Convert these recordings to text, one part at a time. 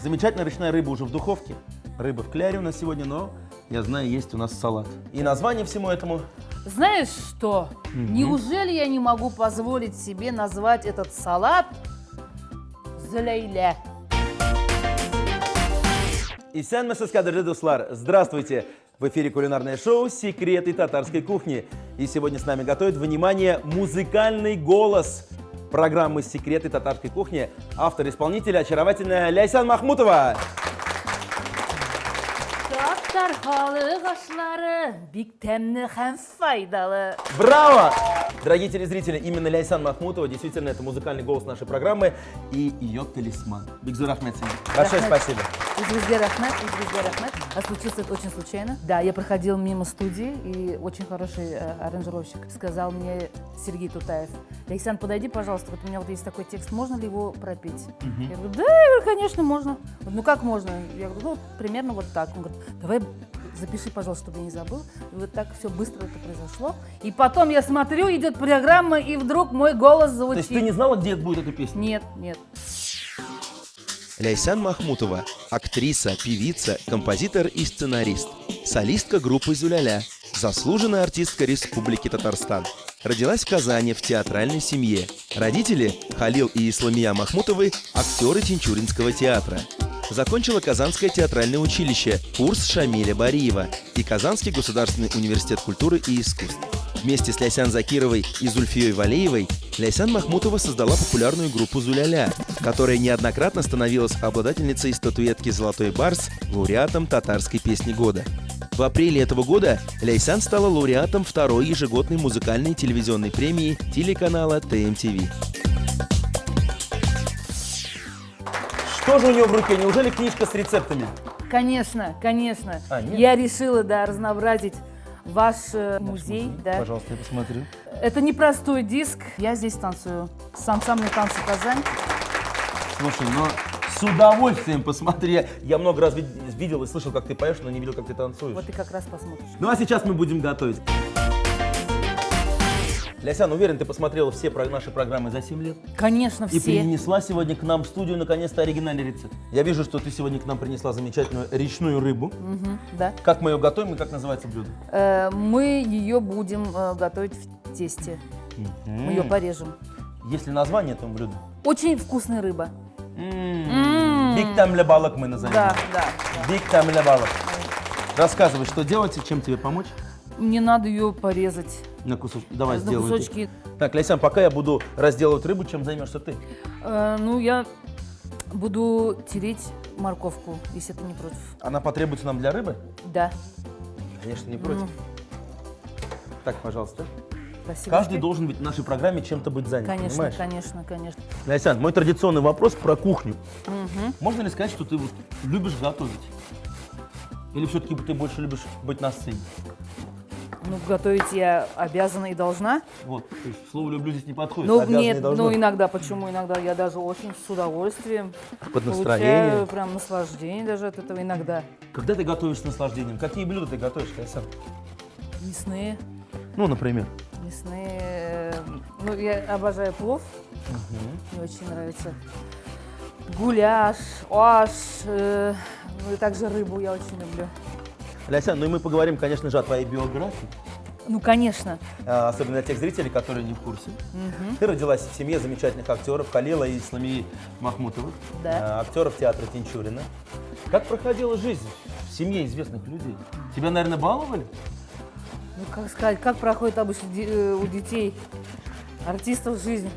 Замечательная речная рыба уже в духовке. Рыба в кляре у нас сегодня, но, я знаю, есть у нас салат. И название всему этому... Знаешь что? Неужели я не могу позволить себе назвать этот салат Злейле? Исянмесіз кадрлы дуслар. Здравствуйте! В эфире кулинарное шоу «Секреты татарской кухни». И сегодня с нами готовит, внимание, музыкальный голос программы «Секреты татарской кухни». Автор-исполнитель очаровательная Ляйсан Махмутова. Тархалы кашлары, бик тәмле һәм файдалы. Браво! Дорогие телезрители, именно Ляйсан Махмутова действительно это музыкальный голос нашей программы и ее талисман. Бигзур Ахмед. Большое спасибо. Извезде рахмет. А случилось это очень случайно. Да, я проходил мимо студии, и очень хороший аранжировщик сказал мне, Сергей Тутаев: Ляйсан, подойди, пожалуйста, вот у меня вот есть такой текст, можно ли его пропеть? Я говорю, да, конечно, можно. Ну как можно? Я говорю, ну примерно вот так. Он говорит, давай запиши, пожалуйста, чтобы я не забыл. И вот так все быстро это произошло. И потом я смотрю, идет программа, и вдруг мой голос звучит. То есть ты не знала, где будет эта песня? Нет. Ляйсан Махмутова – актриса, певица, композитор и сценарист. Солистка группы «Зуляля». Заслуженная артистка Республики Татарстан. Родилась в Казани в театральной семье. Родители – Халил и Исламия Махмутовы – актеры Тинчуринского театра. Закончила Казанское театральное училище, курс Шамиля Бариева и Казанский государственный университет культуры и искусств. Вместе с Ляйсан Закировой и Зульфией Валеевой Ляйсан Махмутова создала популярную группу «Зуляля», которая неоднократно становилась обладательницей статуэтки «Золотой барс», лауреатом татарской песни года. В апреле этого года Ляйсан стала лауреатом второй ежегодной музыкальной телевизионной премии телеканала ТМТВ. Что же у него в руке? Неужели книжка с рецептами? Конечно. А, нет? Я решила, разнообразить ваш музей. Да. Пожалуйста, я посмотрю. Это непростой диск. Я здесь танцую с ансамблем «Танцы Казань». Слушай, но с удовольствием посмотри. Я много раз видел и слышал, как ты поешь, но не видел, как ты танцуешь. Вот ты как раз посмотришь. Ну а сейчас мы будем готовить. Ляйсан, уверен, ты посмотрела все наши программы за 7 лет? Конечно, И все. принесла сегодня к нам в студию наконец-то оригинальный рецепт. Я вижу, что ты сегодня к нам принесла замечательную речную рыбу. Да. Как мы ее готовим и как называется блюдо? Мы ее будем готовить в тесте. Мы ее порежем. Есть ли название этому блюду? Очень вкусная рыба. Биг тамля балок мы назовем. Да. Биг тамля балок. Рассказывай, что делать и чем тебе помочь? Мне надо ее порезать На кусочки. Давай на сделаем. кусочки. Так, Ляйсан, пока я буду разделывать рыбу, чем займешься ты? Я буду тереть морковку, если ты не против. Она потребуется нам для рыбы? Да. Конечно, не против. Так, пожалуйста. Спасибо. Каждый должен ведь в нашей программе чем-то быть занят, понимаешь? Конечно. Ляйсан, мой традиционный вопрос про кухню. Можно ли сказать, что ты вот любишь готовить? Или все-таки ты больше любишь быть на сцене? Ну, готовить я обязана и должна. Вот, то есть слово «люблю» здесь не подходит. Ну, обязана и нет, должна. иногда, почему иногда? Я даже очень с удовольствием Под настроение. получаю прям наслаждение даже от этого иногда. Когда ты готовишь с наслаждением? Какие блюда ты готовишь, Ляйсан? Мясные. Ну, например. Ну, я обожаю плов. Мне очень нравится. Гуляш, оаш, ну и также рыбу я очень люблю. Ляйсан, ну и мы поговорим, конечно же, о твоей биографии. Ну, конечно. Особенно для тех зрителей, которые не в курсе. Ты родилась в семье замечательных актеров Халила и Исламии Махмутовых, Да. актеров театра Тинчурина. Как проходила жизнь в семье известных людей? Тебя, наверное, баловали? Ну, как сказать, как проходит обычно у детей, артистов жизнь?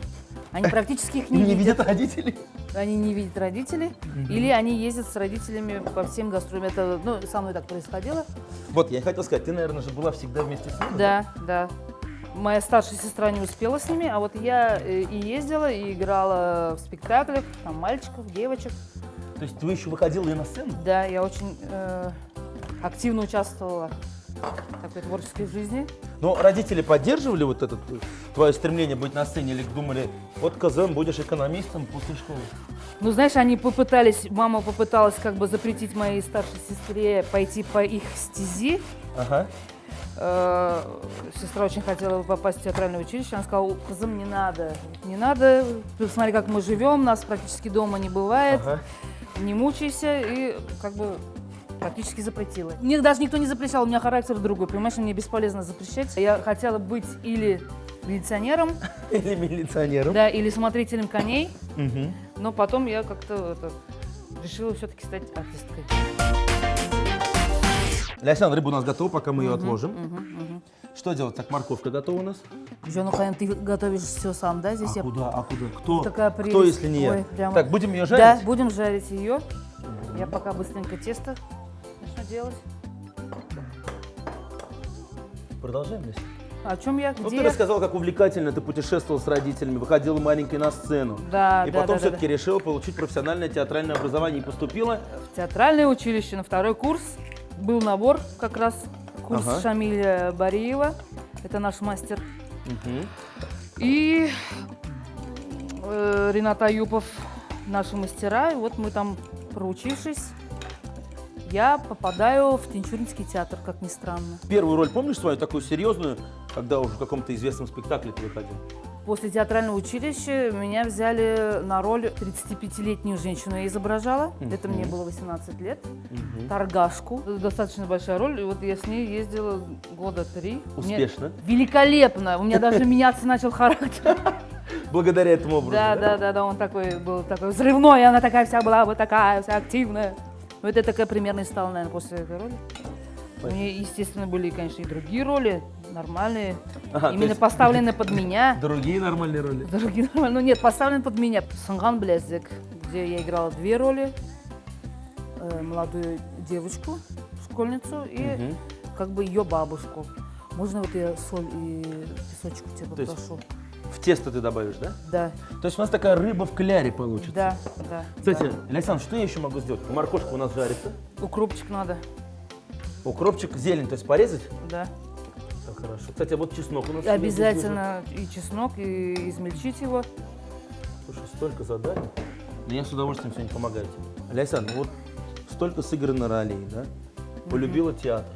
Они практически их не Не видят. видят родителей? Они не видят родителей, или они ездят с родителями по всем гастролям. Это, со мной так происходило. Вот, я хотел сказать, ты, наверное, же была всегда вместе с ними? Да. Моя старшая сестра не успела с ними, а вот я и ездила, и играла в спектаклях, там, мальчиков, девочек. То есть ты еще выходила и на сцену? Да, я очень активно участвовала в такой творческой жизни. Но родители поддерживали вот это твое стремление быть на сцене или думали, вот, козом, будешь экономистом после школы? Ну, знаешь, мама попыталась как бы запретить моей старшей сестре пойти по их стези. Ага. Сестра очень хотела попасть в театральное училище. Она сказала, кызым, не надо. Посмотри, как мы живем, нас практически дома не бывает. Ага. не мучайся, и как бы практически запретила. Мне даже никто не запрещал, у меня характер другой, понимаешь, мне бесполезно запрещать. Я хотела быть или милиционером, Или милиционером. да, или смотрителем коней, Мгм. но потом я как-то решила все-таки стать артисткой. Ляйсан, рыба у нас готова, пока мы ее отложим. Что делать? Так, морковка готова у нас? Жёнухайм, ты готовишь все сам, да? Здесь А я... куда? А куда? Кто? Такая Кто, прелесть. если не я? Ой, прямо. Так, будем ее Да, жарить? будем жарить ее. Я пока быстренько тесто начну делать. Продолжаем, Ляйсан. О чем я? Вот Где ты я? рассказал, как увлекательно ты путешествовал с родителями, выходила маленькой на сцену. Да, И да, потом да, все-таки решила получить профессиональное театральное образование и поступила. В театральное училище на 2-й курс. Был набор как раз, курс Ага. Шамиля Бариева. Это наш мастер. Мгм. И Ренат Аюпов, наши мастера. И вот мы там, проучившись, я попадаю в Тинчуринский театр, как ни странно. Первую роль помнишь свою, такую серьезную, когда уже в каком-то известном спектакле ты выходил? После театрального училища меня взяли на роль 35-летнюю женщину. Я изображала. Это мне было 18 лет. Торгашку. Достаточно большая роль. И вот я с ней ездила года 3. Успешно. Великолепно. У меня даже меняться начал характер. Благодаря этому образу. Да, он такой был такой взрывной. Она такая вся была вот такая, вся активная. Вот это такая примерно и стала, наверное, после этой роли. У меня, естественно, были, конечно, и другие роли, нормальные. Ага, то Именно есть- поставлены под меня. Другие нормальные роли. Другие нормально. Ну нет, поставлен под меня. Санган Блездек, где я играла 2 роли. Молодую девочку, школьницу, и как бы ее бабушку. Можно вот я соль и песочек у тебя То есть- попрошу? В тесто ты добавишь, да? Да, То есть у нас такая рыба в кляре получится. да. Кстати, Ляйсан, что я еще могу сделать? Морковка у нас жарится. Укропчик надо, Укропчик, зелень, то есть порезать? да. Так, хорошо. Кстати, а вот чеснок у нас. И обязательно и чеснок, и измельчить его. Слушай, столько заданий. Но я с удовольствием сегодня помогаю тебе. Ляйсан, ну вот столько сыграно ролей, да? Полюбила театр.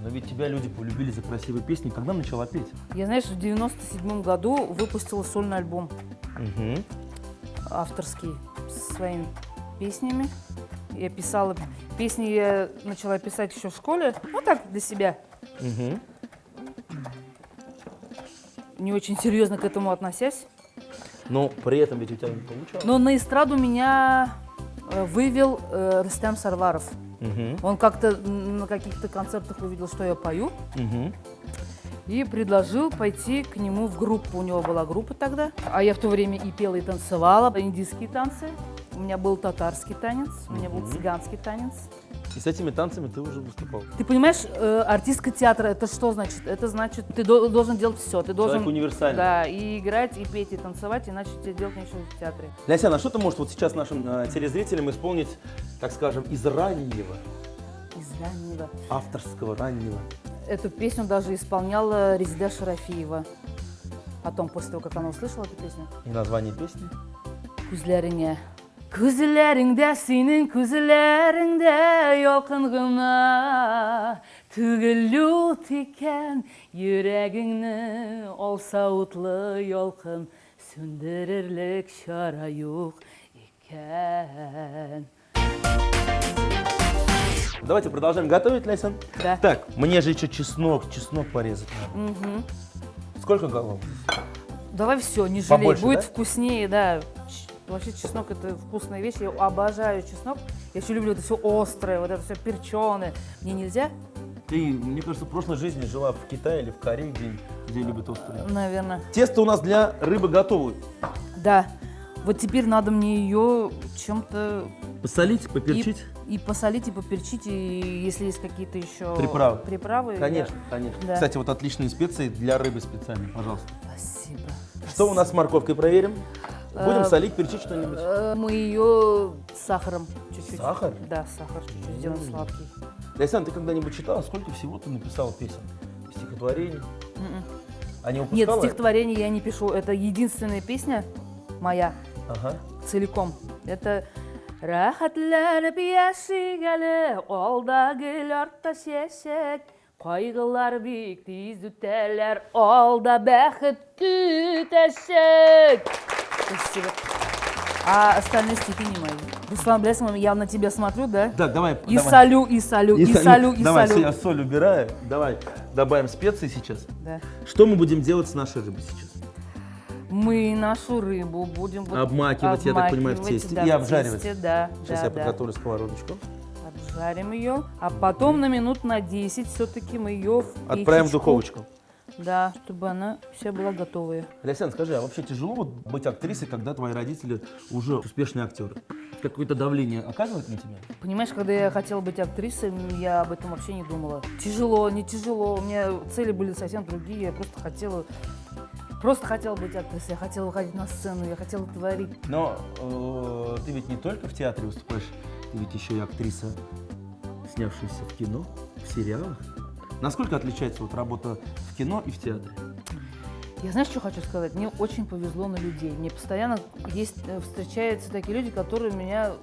Но ведь тебя люди полюбили за красивые песни. Когда начала петь? Я, знаешь, в 97 году выпустила сольный альбом авторский со своими песнями. Я писала песни, я начала писать еще в школе, ну так, для себя. Не очень серьезно к этому относясь. Но при этом ведь у тебя не получалось. Но на эстраду меня вывел Рустем Сарваров. Он как-то на каких-то концертах увидел, что я пою, и предложил пойти к нему в группу. У него была группа тогда. А я в то время и пела, и танцевала индийские танцы. У меня был татарский танец, у меня был цыганский танец. И с этими танцами ты уже выступал. Ты понимаешь, артистка театра, это что значит? Это значит, ты должен делать все. Ты должен, Человек универсальный. да, и играть, и петь, и танцевать, иначе тебе делать нечего в театре. Ляйсан, а что ты можешь вот сейчас нашим телезрителям исполнить, так скажем, из раннего, Из раннего. авторского раннего? Эту песню даже исполняла Резида Шарафиева. Потом, после того, как она услышала эту песню. И название песни? Күзләреңә. Күзләреңдә синең күзләреңдә ялкын гына төгелү тикән йөрәгеңне алса утлы ялкын сүндерерлек чара юк икән. Давайте продолжаем готовить, Ляйсан. Да. Так, мне же еще чеснок порезать надо. Сколько голов? Давай все, не жалей, Побольше, будет да? вкуснее, да. Вообще чеснок это вкусная вещь, я обожаю чеснок. Я еще люблю это все острое, вот это все перченое. Мне нельзя? Ты, мне кажется, в прошлой жизни жила в Китае или в Корее, где любят острые. Наверное. Тесто у нас для рыбы готово. Да. Вот теперь надо мне ее чем-то Посолить, поперчить? и посолить, и поперчить, и если есть какие-то еще Приправы. Конечно, конечно. Да. Кстати, вот отличные специи для рыбы специальные, пожалуйста. Спасибо. Что у нас с морковкой проверим? Будем солить, перчить что-нибудь? Мы ее с сахаром чуть-чуть. Сахар? Да, сахар чуть-чуть сделаем сладкий. Ляйсан, ты когда-нибудь читала, сколько всего ты написала песен? Стихотворений? А не Нет, упускала? стихотворение я не пишу. Это единственная песня моя Ага. целиком. Это Рахатланып яшигәле, алда гел артта чәчәк, кайгылар бик тиз үтәләр, алда бәхет көтәчәк. Спасибо. А остальные стихи не мои. Руслан Блясов, я на тебя смотрю, да? Так, давай. И давай. солю, и солю, и солю, и Давай, солю. я соль убираю. Давай, добавим специи сейчас. Да. Что мы будем делать с нашей рыбой сейчас? Мы нашу рыбу будем вот Обмакивать, я так понимаю, в тесте да, и в обжаривать. тесте, да, Сейчас да, я да. подготовлю сковородочку. Обжарим ее, а потом на минут на 10 все-таки мы ее Отправим в духовочку. Да, чтобы она вся была готовая. Лясян, скажи, а вообще тяжело вот быть актрисой, когда твои родители уже успешные актеры? Какое-то давление оказывает на тебя? Понимаешь, когда я хотела быть актрисой, я об этом вообще не думала. Тяжело, не тяжело, у меня цели были совсем другие, я просто хотела быть актрисой, я хотела выходить на сцену, я хотела творить. Но ты ведь не только в театре выступаешь, ты ведь еще и актриса, снявшаяся в кино, в сериалах. Насколько отличается вот работа в кино и в театре? Я знаешь, что хочу сказать? Мне очень повезло на людей. Мне постоянно встречаются такие люди, которые меня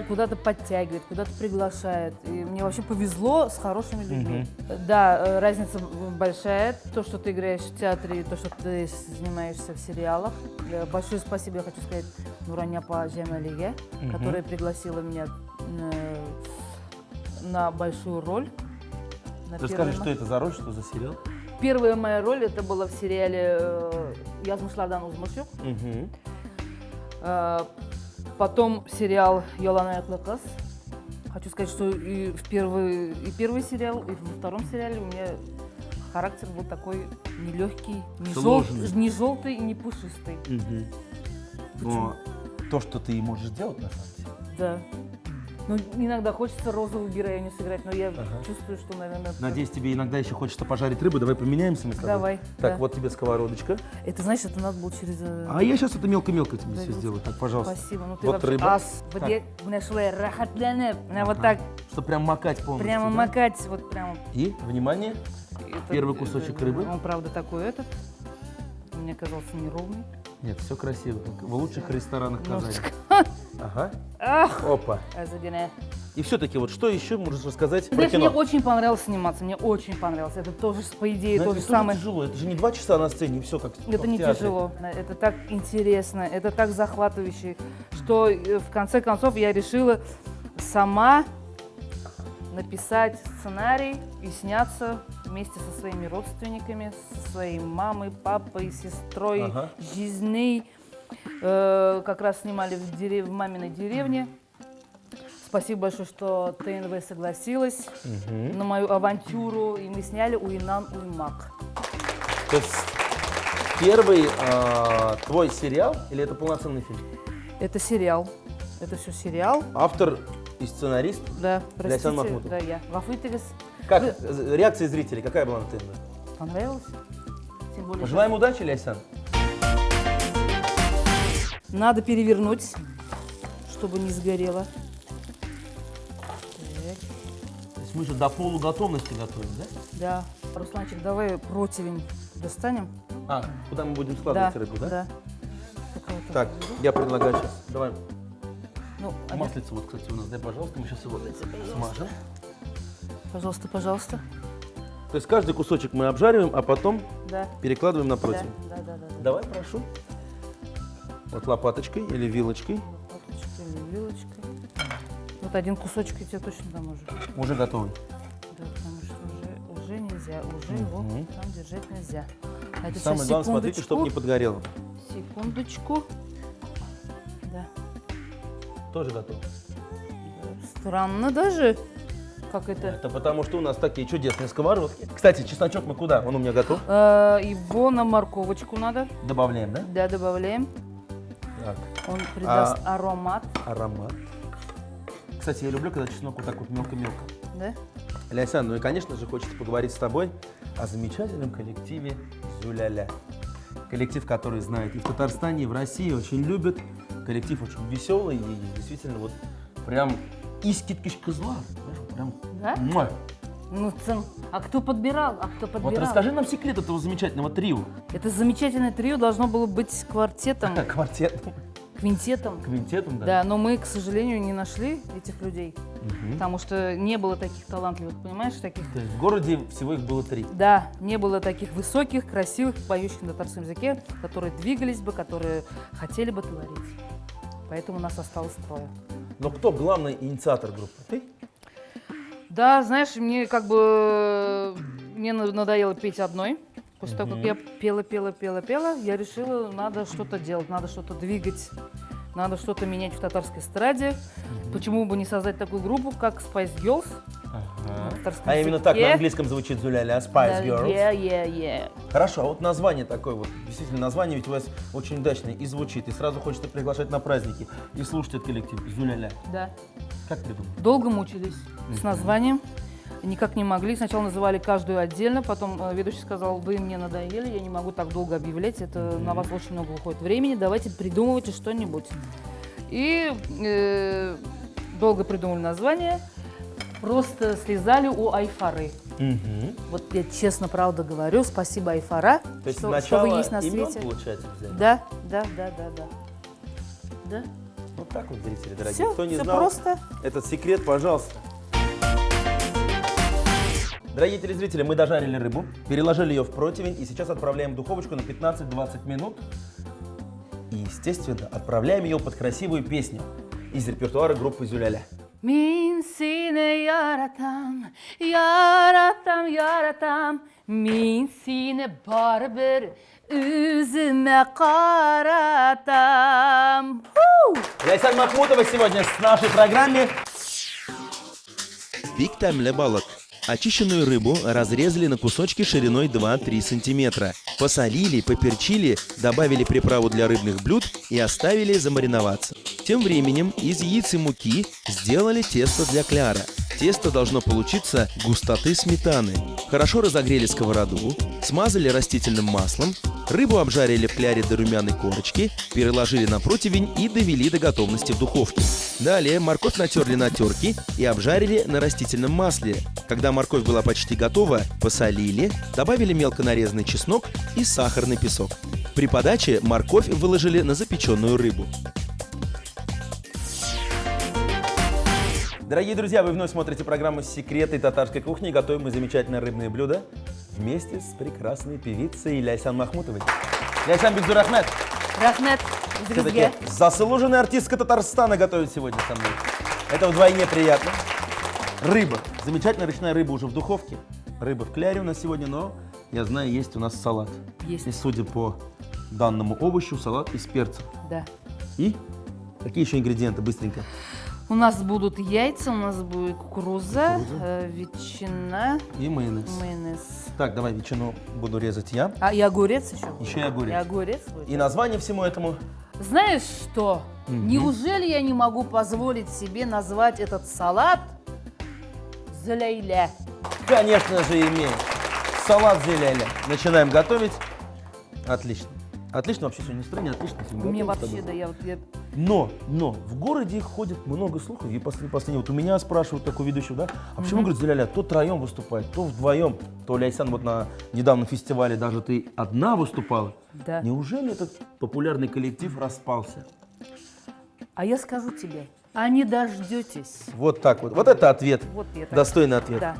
куда-то подтягивают, куда-то приглашают. И мне вообще повезло с хорошими людьми. Да, разница большая. То, что ты играешь в театре, и то, что ты занимаешься в сериалах. Большое спасибо я хочу сказать Нураняпа Джамалиге, которая пригласила меня на большую роль. Расскажи, что это за роль, что за сериал? Первая моя роль это была в сериале «Язмышладан узмышук». Потом сериал «Йолана Яклакас». Хочу сказать, что и первый сериал, и во втором сериале у меня характер был такой нелегкий, не желтый и не пушистый. Но то, что ты можешь делать, на самом деле. Да. Ну, иногда хочется розовую героиню сыграть, но я чувствую, что, наверное... Надеюсь, тебе иногда еще хочется пожарить рыбу. Давай поменяемся мы с тобой. Давай. Так, да. вот тебе сковородочка. Это, знаешь, это надо было через... А я сейчас это мелко-мелко тебе все сделаю. Так, пожалуйста. Спасибо. Ну, ты Вот вообще рыба. ас. Вот я нашла рахатляне. Вот так. Чтобы прям макать полностью. Прямо да? макать, вот прямо. И, внимание, первый кусочек рыбы. Он, правда, такой этот. Мне казался неровный. Нет, все красиво. Как в лучших ресторанах Казани. Ага. Ах, Опа. Азадине. И все-таки, вот что еще можешь рассказать про Знаешь, мне кино? очень понравилось сниматься, мне очень понравилось. Это тоже, по идее, Но то это же тоже самое. тяжело. Это же не 2 часа на сцене, и все как Это в не театре. тяжело, это так интересно, это так захватывающе, что в конце концов я решила сама написать сценарий и сняться вместе со своими родственниками, со своей мамой, папой, сестрой, Ага. жизней. Как раз снимали в маминой деревне. Спасибо большое, что ТНВ согласилась на мою авантюру, и мы сняли «Уинан Уймак». То есть первый твой сериал или это полноценный фильм? Это сериал. Это все сериал. Автор и сценарист? Да, Лясян простите, Махмутов. да, я. Вафытигас. Как реакция зрителей, какая была на ТНВ? Понравилось? Тем более, Пожелаем удачи, Лясян. надо перевернуть, чтобы не сгорело. Так, То есть мы же до полуготовности готовим, да? да. Русланчик, давай противень достанем. А, куда мы будем складывать рыбу, да? Да. Только вот Так, я предлагаю сейчас, давай, Ну, один- маслица вот, кстати, у нас, дай, пожалуйста, мы сейчас его смажем. Пожалуйста, пожалуйста. То есть каждый кусочек мы обжариваем, а потом Да. перекладываем на Да, противень. да, да, да, да. Давай, прошу. Вот лопаточкой или вилочкой. Лопаточкой или вилочкой. Вот один кусочек я тебе точно дам уже. Уже готовый. Да, потому что уже нельзя, уже его там держать нельзя. А это Самое сейчас главное, смотрите, чтобы не подгорело. Секундочку. Да. Тоже готов. Странно даже, как это. Это потому, что у нас такие чудесные сковородки. Кстати, чесночок мы куда? Он у меня готов. Его на морковочку надо. Добавляем, да? Да, добавляем. Так, Он придаст аромат. аромат. Кстати, я люблю, когда чеснок вот так вот мелко-мелко. Да? Лясян, ну и, конечно же, хочется поговорить с тобой о замечательном коллективе «Зуляля». Коллектив, который знает и в Татарстане, и в России, очень любят. Коллектив очень веселый и действительно вот прям искиткиш кызлар. Знаешь, вот прям. Да? Муа. Ну, а кто подбирал? Вот расскажи нам секрет этого замечательного трио. Это замечательное трио должно было быть квартетом, Квартетом, квинтетом. квинтетом, да? Да, но мы, к сожалению, не нашли этих людей, потому что не было таких талантливых, понимаешь, таких. То есть в городе всего их было 3. Да, не было таких высоких, красивых, поющих на татарском языке, которые двигались бы, которые хотели бы творить. Поэтому нас осталось трое. Но кто главный инициатор группы? Ты? Да, знаешь, мне как бы мне надоело петь одной. После того, как я пела, я решила, надо что-то делать, надо что-то двигать, надо что-то менять в татарской эстраде. Почему бы не создать такую группу, как Spice Girls? На татарском А именно так на языке. английском звучит Зуляля, Spice Girls. Yeah. Хорошо, а вот название такое вот, действительно, название ведь у вас очень удачное и звучит, и сразу хочется приглашать на праздники и слушать этот коллектив Зуляля. Да. Как придумали? Долго мучились с названием, никак не могли. Сначала называли каждую отдельно, потом ведущий сказал, вы мне надоели, я не могу так долго объявлять, это на вас очень много уходит времени, давайте придумывайте что-нибудь. И долго придумали название, просто слезали у Айфары. Вот я честно, правда говорю, спасибо, Айфара, То есть что сначала вы есть на имен, свете. получается, взяли? Да. Вот так вот, зрители дорогие. Все, Кто не все знал просто. этот секрет, пожалуйста. Дорогие телезрители, мы дожарили рыбу, переложили ее в противень и сейчас отправляем в духовочку на 15-20 минут. И, естественно, отправляем ее под красивую песню из репертуара группы Зуляля. Min seni yaratam, min seni barber üzüme karatam. Ляйсан Махмутова сегодня с нашей программе. Биг таймле балок. Очищенную рыбу разрезали на кусочки шириной 2-3 сантиметра. Посолили, поперчили, добавили приправу для рыбных блюд и оставили замариноваться. Тем временем из яиц и муки сделали тесто для кляра. Тесто должно получиться густоты сметаны. Хорошо разогрели сковороду, смазали растительным маслом, рыбу обжарили в кляре до румяной корочки, переложили на противень и довели до готовности в духовке. Далее морковь натерли на терке и обжарили на растительном масле. Когда морковь была почти готова, посолили, добавили мелко нарезанный чеснок и сахарный песок. При подаче морковь выложили на запеченную рыбу. Дорогие друзья, вы вновь смотрите программу «Секреты татарской кухни». Готовим мы замечательное рыбное блюдо вместе с прекрасной певицей Ляйсан Махмутовой. Ляйсан Бигзурахмет. Рахмет, Все-таки заслуженная артистка Татарстана готовит сегодня со мной. Это вдвойне приятно. Рыба. Замечательная речная рыба уже в духовке. Рыба в кляре у нас сегодня, но, я знаю, есть у нас салат. Есть. И судя по данному овощу, салат из перцев. Да. И какие еще ингредиенты? Быстренько. У нас будут яйца, у нас будет кукуруза, ветчина, И майонез. майонез. Так, давай ветчину буду резать я. А и огурец еще. Еще и огурец. И огурец будет. И название всему этому? Знаешь что? Неужели я не могу позволить себе назвать этот салат Зуляля? Конечно же, имеем. Салат зеляля. Начинаем готовить. Отлично. Отлично вообще сегодня настроение, отлично сегодня Мне готовим с вообще, тобой. да, я вот... Но в городе ходит много слухов, и последнее, вот у меня спрашивают такого ведущего, да, а почему, говорит, Зуляля то троем выступает, то вдвоем, то Ляйсан вот на недавнем фестивале даже ты одна выступала. Да. Неужели этот популярный коллектив распался? А я скажу тебе, а не дождетесь. Вот так вот. Вот это ответ. Вот это. Достойный ответ. Да.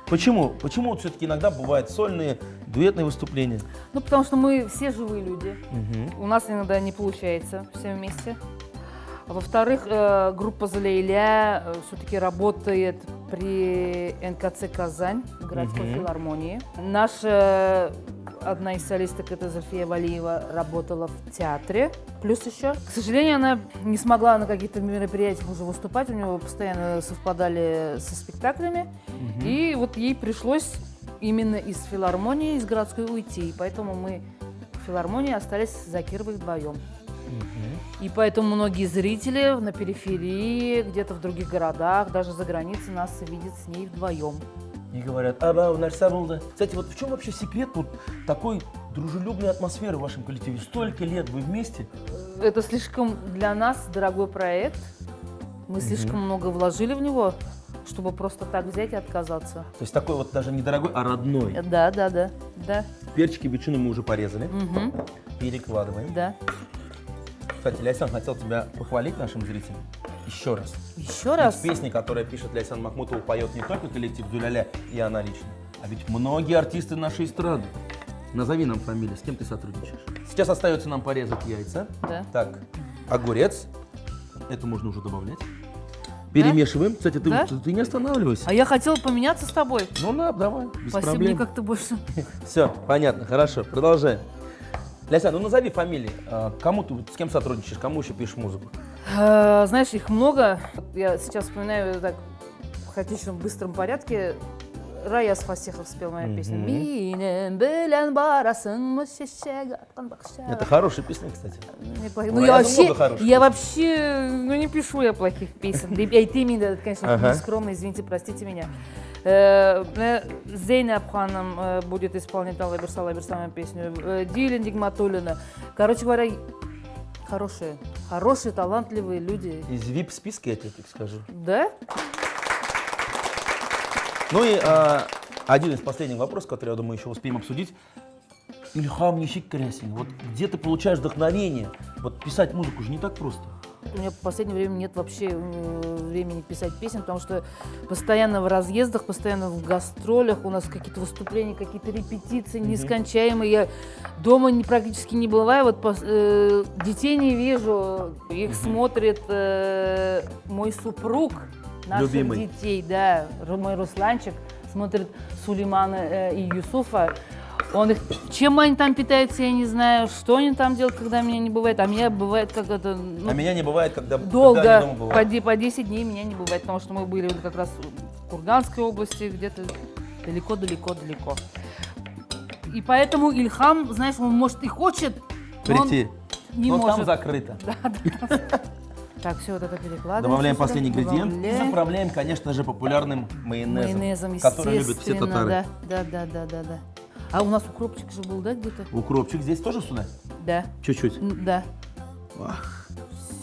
Почему? Почему вот все-таки иногда бывают сольные, дуэтные выступления? Ну, потому что мы все живые люди. У нас иногда не получается все вместе. А во-вторых, группа Зуляля все-таки работает при НКЦ «Казань», городской филармонии. Наша одна из солисток, это Зульфия Валиева, работала в театре. Плюс еще, к сожалению, она не смогла на каких-то мероприятиях уже выступать, у нее постоянно совпадали со спектаклями. И вот ей пришлось именно из филармонии, из городской уйти. И поэтому мы в филармонии остались за Кировой вдвоем. И поэтому многие зрители на периферии, где-то в других городах, даже за границей нас видят с ней вдвоем. И говорят, абау, нарса булда. Кстати, вот в чем вообще секрет вот такой дружелюбной атмосферы в вашем коллективе? Столько лет вы вместе. Это слишком для нас дорогой проект. Мы слишком много вложили в него, чтобы просто так взять и отказаться. То есть такой вот даже не дорогой, а родной. Да. Перчики, ветчину мы уже порезали. Перекладываем. Да. Кстати, Ляйсан, хотел тебя похвалить нашим зрителям. Еще раз. Еще раз. Ведь песни, которые пишет Ляйсан Махмутова, поет не только коллектив Зуляля и она лично, а ведь многие артисты нашей эстрады. Назови нам фамилию, с кем ты сотрудничаешь. Сейчас остается нам порезать яйца. Да. Так, огурец, Это можно уже добавлять. Перемешиваем. Кстати, ты, Да? ты не останавливайся. А я хотела поменяться с тобой. Ну да, давай, без Спасибо, проблем. мне как-то больше. Все, понятно, хорошо, продолжаем. Ляйсан, ну назови фамилии. Кому ты, с кем сотрудничаешь, кому еще пишешь музыку? Знаешь, их много. Я сейчас вспоминаю так в хаотичном быстром порядке. Раяз Фасехов спел мою песню. «Минем белен барасын мышешег аткан бакша». Это хорошая песня, кстати. Неплохо. Ну, Ну, Раяза много хороших я вообще, ну, не пишу я плохих песен. Да и ты мне, конечно, Ага. не скромно, извините, простите меня. Зейнаб Ханом будет исполнять Алла Берсамая песню. Дилин Дигматуллина. Короче говоря, хорошие, талантливые люди. Из VIP-списка, я тебе так скажу. Да? Ну и один из последних вопросов, который, я думаю, еще успеем обсудить. Ильхам Нишик Крясин, вот где ты получаешь вдохновение? Вот писать музыку же не так просто. У меня в последнее время нет вообще времени писать песен, потому что постоянно в разъездах, постоянно в гастролях, у нас какие-то выступления, какие-то репетиции нескончаемые. Я дома практически не бываю, вот детей не вижу, их смотрит мой супруг, наших Любимый. детей, да, мой Русланчик, смотрит Сулеймана и Юсуфа. Он их, чем они там питаются, я не знаю, что они там делают, когда меня не бывает. А меня бывает как это, ну, А меня не бывает, когда долго, когда они дома бывают. по 10 дней меня не бывает, потому что мы были вот как раз в Курганской области, где-то далеко-далеко-далеко. И поэтому Ильхам, знаешь, он может и хочет, но он Прийти. не Но может. там закрыто. Так, все вот это перекладываем. Добавляем сюда, последний ингредиент и добавляем. заправляем, конечно же, популярным майонезом, Майонезом, который любят все естественно, татары. Да. А у нас укропчик же был, да, где-то? Укропчик здесь тоже сюда? Да. Чуть-чуть. Да. Ах,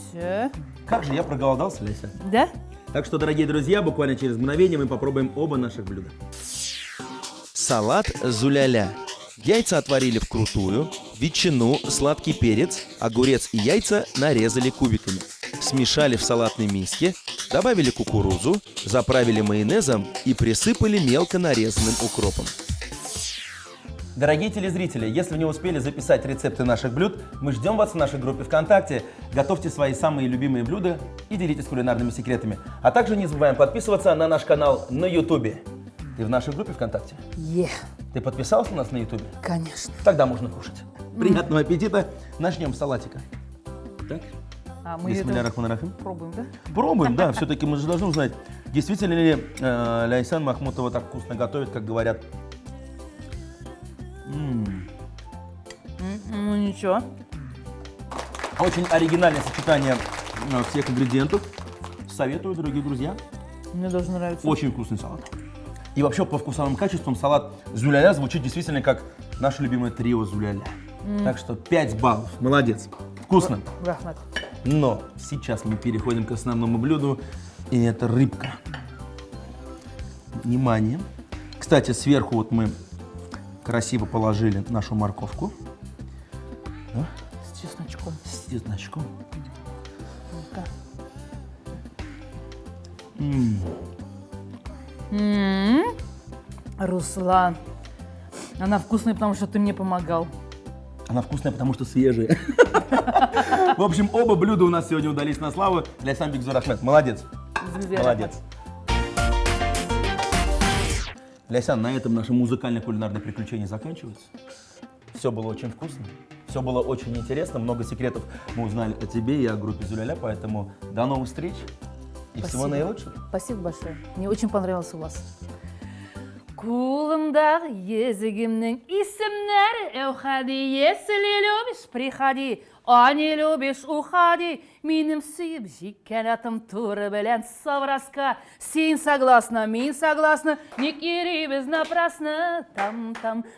Все. как же я проголодался, Леся. Да? Так что, дорогие друзья, буквально через мгновение мы попробуем оба наших блюда. Салат зуляля. Яйца отварили вкрутую, ветчину, сладкий перец, огурец и яйца нарезали кубиками. Смешали в салатной миске, добавили кукурузу, заправили майонезом и присыпали мелко нарезанным укропом. Дорогие телезрители, если вы не успели записать рецепты наших блюд, мы ждем вас в нашей группе ВКонтакте. Готовьте свои самые любимые блюда и делитесь кулинарными секретами. А также не забываем подписываться на наш канал на Ютубе. Ты в нашей группе ВКонтакте? Ты подписался на нас на Ютубе? Конечно. Тогда можно кушать. Приятного аппетита. Начнем с салатика. Так, А мы бисмилля это рахман рахим. пробуем, да? Пробуем, да, все-таки мы же должны узнать, действительно ли Ляйсан Махмутова так вкусно готовит, как говорят. Ну ничего. Очень оригинальное сочетание всех ингредиентов. Советую, дорогие друзья. Мне даже нравится. Очень вкусный салат. И вообще по вкусовым качествам салат зуляля звучит действительно как наше любимое трио зуляля. Так что 5 баллов. Молодец. Вкусно. Рахмат. Но сейчас мы переходим к основному блюду. И это рыбка. Внимание. Кстати, сверху вот мы красиво положили нашу морковку. Да, С чесночком. с чесночком. Ну-ка. Руслан. Она вкусная, потому что ты мне помогал. Она вкусная, потому что свежая. В общем, оба блюда у нас сегодня удались на славу. Ляйсан Бигзур Ахмед. Молодец. Молодец. Ляйсан, на этом наше музыкально-кулинарное приключение заканчивается. Все было очень вкусно. Все было очень интересно. Много секретов мы узнали о тебе и о группе Зуляля. Поэтому до новых встреч. И всего Спасибо. наилучшего. Спасибо большое. Мне очень понравился у вас. Кулымдағы езігімнің исімдері Эухади, если любишь, приходи, а не любишь, уходи. Минем сүйіп жеккен атым туры білән совраска. Сен согласна, мен согласна, не керебіз напрасно. Там,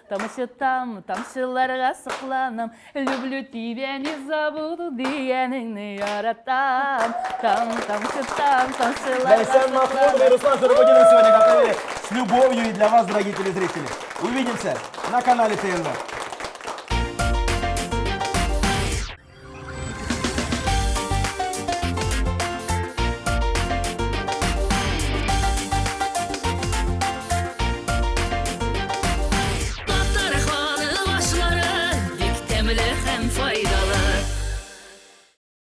тамшы там, тамшыларға сықланам. Люблю тебя, не забуду, дегеніңні яратам. Тамшы там, тамшыларға Ляйсан Махмутова и Руслан Шарабудинов сегодня готовили с любовью и для вас, дорогие телезрители. Увидимся на канале ТНВ.